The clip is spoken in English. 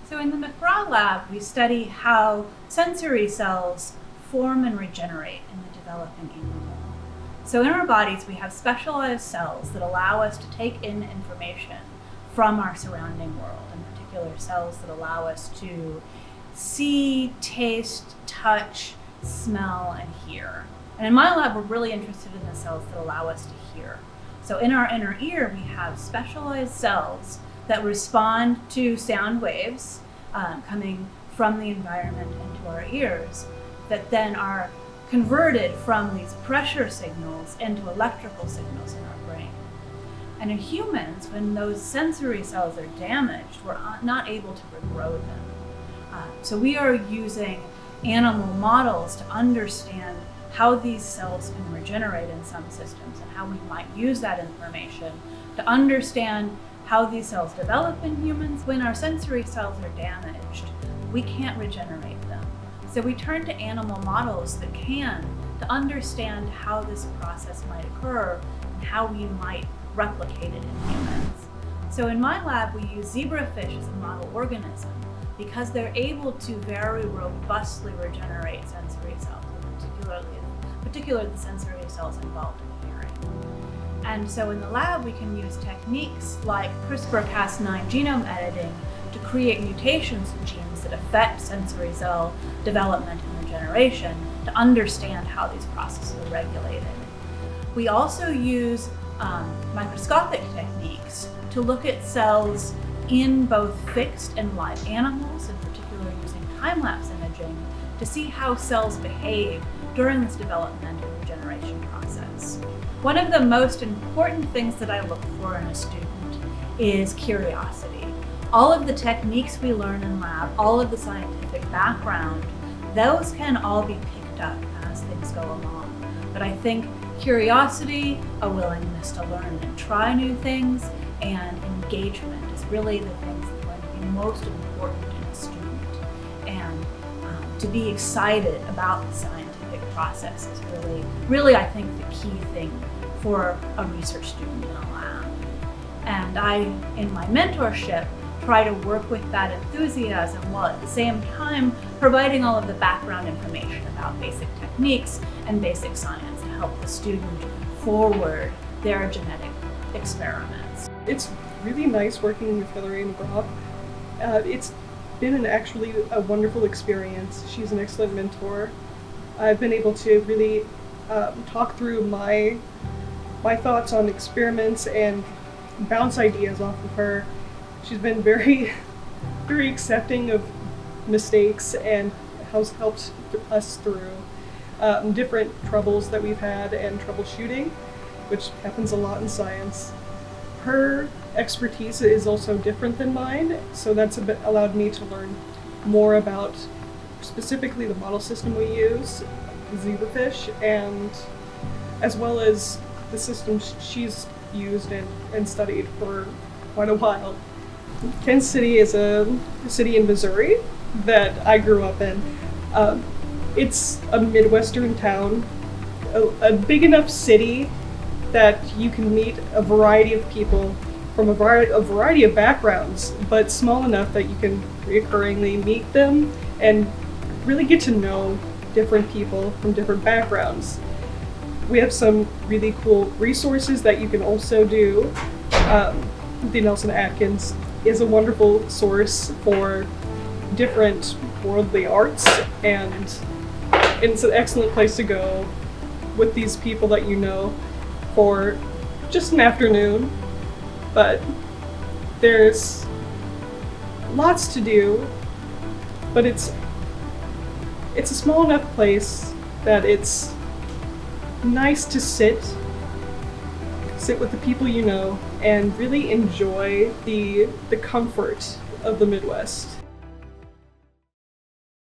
So in the Mcdraw Lab, we study how sensory cells form and regenerate in the developing animal. So in our bodies, we have specialized cells that allow us to take in information from our surrounding world, in particular cells that allow us to see, taste, touch, smell, and hear. And in my lab, we're really interested in the cells that allow us to hear. So in our inner ear, we have specialized cells that respond to sound waves coming from the environment into our ears that then are converted from these pressure signals into electrical signals in our brain. And in humans, when those sensory cells are damaged, we're not able to regrow them. So we are using animal models to understand how these cells can regenerate in some systems and how we might use that information to understand how these cells develop in humans. When our sensory cells are damaged, we can't regenerate them. So we turn to animal models that can to understand how this process might occur and how we might replicate it in humans. So in my lab, we use zebrafish as a model organism because they're able to very robustly regenerate sensory cells, particularly the sensory cells involved in hearing. And so in the lab, we can use techniques like CRISPR-Cas9 genome editing to create mutations in genes that affect sensory cell development and regeneration to understand how these processes are regulated. We also use microscopic techniques to look at cells in both fixed and live animals, in particular using time-lapse imaging, to see how cells behave during this development and regeneration process. One of the most important things that I look for in a student is curiosity. All of the techniques we learn in lab, all of the scientific background, those can all be picked up as things go along. But I think curiosity, a willingness to learn and try new things, and engagement is really the things that are going to be most important in a student. And to be excited about the scientific process is really, I think, the key thing for a research student in a lab. And I, in my mentorship, try to work with that enthusiasm while at the same time providing all of the background information about basic techniques and basic science to help the student forward their genetic experiments. It's really nice working with Hillary Mcdraw. It's been actually a wonderful experience. She's an excellent mentor. I've been able to really talk through my thoughts on experiments and bounce ideas off of her. She's been very, very accepting of mistakes and has helped us through different troubles that we've had and troubleshooting, which happens a lot in science. Her expertise is also different than mine, so that's allowed me to learn more about specifically the model system we use, zebrafish, and as well as the systems she's used and studied for quite a while. Kansas City is a city in Missouri that I grew up in. It's a Midwestern town, a big enough city that you can meet a variety of people from a variety of backgrounds, but small enough that you can recurringly meet them and really get to know different people from different backgrounds. We have some really cool resources that you can also do. The Nelson Atkins is a wonderful source for different worldly arts, and it's an excellent place to go with these people that you know for just an afternoon. But there's lots to do, but it's a small enough place that it's nice to sit with the people you know and really enjoy the comfort of the Midwest.